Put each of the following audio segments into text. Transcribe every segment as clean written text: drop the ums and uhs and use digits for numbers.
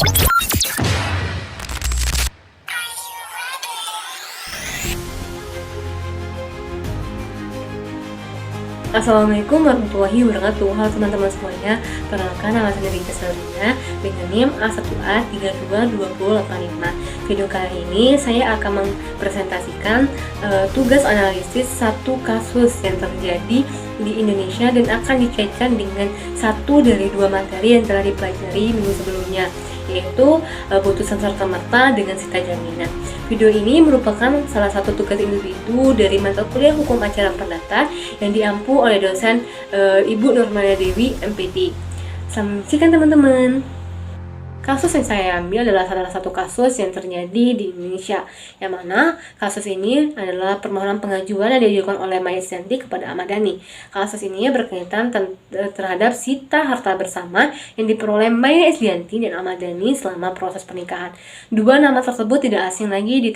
Assalamualaikum warahmatullahi wabarakatuh. Halo teman-teman semuanya, perkenalkan nama saya Rika Sabrina dengan NIM A1A322085. Video kali ini saya akan mempresentasikan tugas analisis satu kasus yang terjadi di Indonesia dan akan dikaitkan dengan satu dari dua materi yang telah dipelajari minggu sebelumnya, yaitu putusan serta-merta dengan sita jaminan. Video ini merupakan salah satu tugas individu dari mata kuliah Hukum Acara Perdata yang diampu oleh dosen Ibu Nurmala Dewi, MPT. Saksikan teman-teman. Kasus yang saya ambil adalah salah satu kasus yang terjadi di Indonesia, yang mana kasus ini adalah permohonan pengajuan yang diajukan oleh Maya Estianty kepada Ahmad Dhani. Kasus ini berkaitan terhadap sita harta bersama yang diperoleh Maya Estianty dan Ahmad Dhani selama proses pernikahan. Dua nama tersebut tidak asing lagi di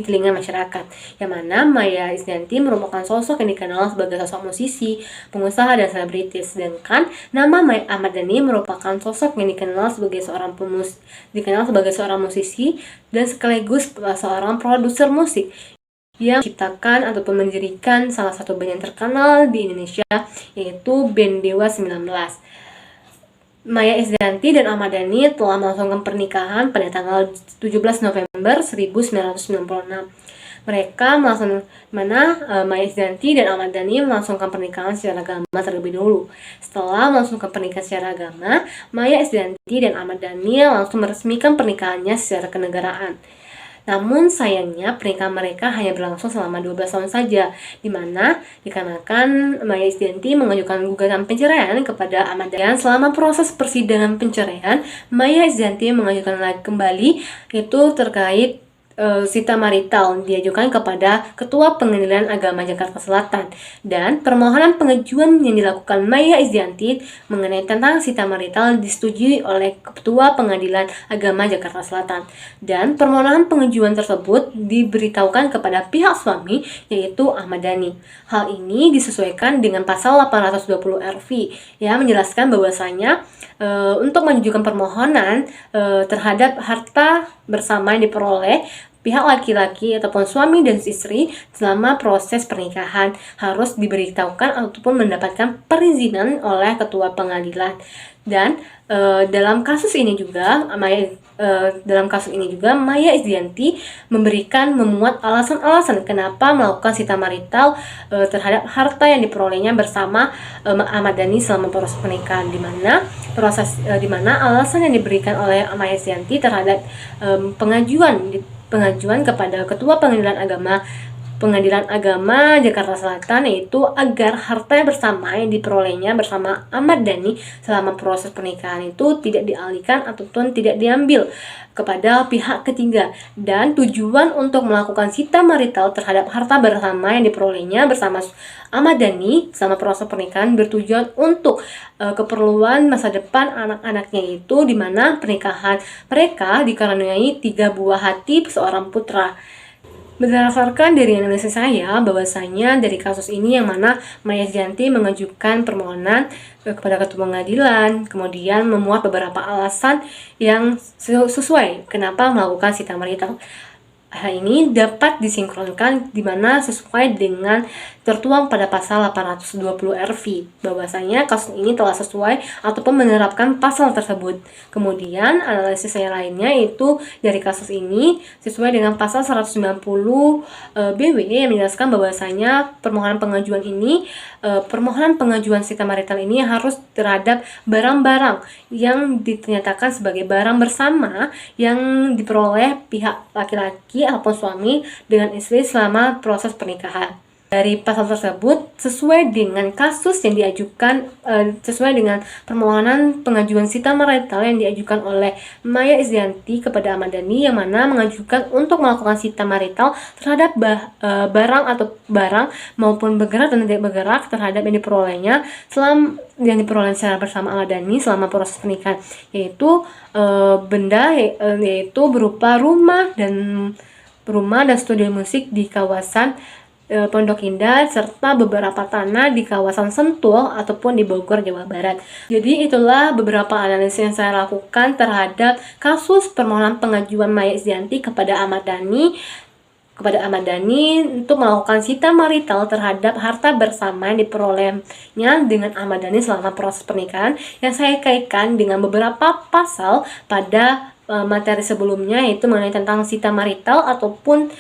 telinga masyarakat, yang mana Maya Estianty merupakan sosok yang dikenal sebagai sosok musisi, pengusaha, dan selebritis, sedangkan nama Ahmad Dhani merupakan sosok yang dikenal sebagai seorang musisi dan sekaligus seorang produser musik yang menciptakan ataupun mendirikan salah satu band yang terkenal di Indonesia, yaitu band Dewa 19. Maya Estianty dan Ahmad Dhani telah melangsungkan pernikahan pada tanggal 17 November 1996. Maya Estianty dan Ahmad Dhani melangsungkan pernikahan secara agama terlebih dahulu. Setelah melangsungkan pernikahan secara agama, Maya Estianty dan Ahmad Dhani langsung meresmikan pernikahannya secara kenegaraan. Namun sayangnya pernikahan mereka hanya berlangsung selama 12 tahun saja, dikarenakan Maya Estianty mengajukan gugatan penceraian kepada Ahmad Dhani. Selama proses persidangan penceraian, Maya Estianty mengajukan lagi kembali, yaitu terkait sita marital diajukan kepada Ketua Pengadilan Agama Jakarta Selatan, dan permohonan pengajuan yang dilakukan Maya Estianty mengenai tentang sita marital disetujui oleh Ketua Pengadilan Agama Jakarta Selatan, dan permohonan pengajuan tersebut diberitahukan kepada pihak suami, yaitu Ahmad Dhani. Hal ini disesuaikan dengan pasal 820 RV yang menjelaskan bahwasanya untuk mengajukan permohonan terhadap harta bersama yang diperoleh pihak laki-laki ataupun suami dan istri selama proses pernikahan harus diberitahukan ataupun mendapatkan perizinan oleh ketua pengadilan. Dan dalam kasus ini juga Maya Estianty memuat alasan-alasan kenapa melakukan sita marital terhadap harta yang diperolehnya bersama Ahmad Dhani selama proses pernikahan, di mana alasan yang diberikan oleh Maya Estianty terhadap pengajuan kepada Ketua Pengadilan Agama Jakarta Selatan, yaitu agar harta bersama yang diperolehnya bersama Ahmad Dhani selama proses pernikahan itu tidak dialihkan ataupun tidak diambil kepada pihak ketiga, dan tujuan untuk melakukan sita marital terhadap harta bersama yang diperolehnya bersama Ahmad Dhani selama proses pernikahan bertujuan untuk keperluan masa depan anak-anaknya, itu di mana pernikahan mereka dikaruniai 3 buah hati seorang putra. Berdasarkan dari analisis saya, bahwasanya dari kasus ini yang mana Maya Estianty mengajukan permohonan kepada ketua pengadilan, kemudian memuat beberapa alasan yang sesuai kenapa melakukan sita marital. Hal ini dapat disinkronkan di mana sesuai dengan tertuang pada pasal 820 RV, bahwasanya kasus ini telah sesuai ataupun menerapkan pasal tersebut. Kemudian analisis saya lainnya itu dari kasus ini sesuai dengan pasal 190 BW yang menjelaskan bahwasanya permohonan pengajuan sita marital ini harus terhadap barang-barang yang dinyatakan sebagai barang bersama yang diperoleh pihak laki-laki ataupun suami dengan istri selama proses pernikahan. Dari pasal tersebut sesuai dengan kasus yang diajukan, sesuai dengan permohonan pengajuan sita marital yang diajukan oleh Maya Estianty kepada Ahmad Dhani, yang mana mengajukan untuk melakukan sita marital terhadap barang maupun bergerak dan tidak bergerak terhadap yang diperolehnya secara bersama Ahmad Dhani selama proses pernikahan, yaitu benda yaitu berupa rumah dan studio musik di kawasan Pondok Indah serta beberapa tanah di kawasan Sentul ataupun di Bogor, Jawa Barat. Jadi itulah beberapa analisis yang saya lakukan terhadap kasus permohonan pengajuan Maya Estianty kepada Ahmad Dhani untuk melakukan sita marital terhadap harta bersama yang diperolehnya dengan Ahmad Dhani selama proses pernikahan, yang saya kaitkan dengan beberapa pasal pada materi sebelumnya, yaitu mengenai tentang sita marital ataupun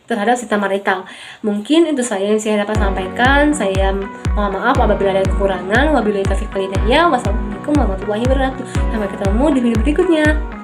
terhadap sita marital. Mungkin itu saja yang saya dapat sampaikan. Saya mohon maaf apabila ada kekurangan. Wabillahi taufiq wal hidayah. Wassalamualaikum warahmatullahi wabarakatuh. Sampai ketemu di video berikutnya.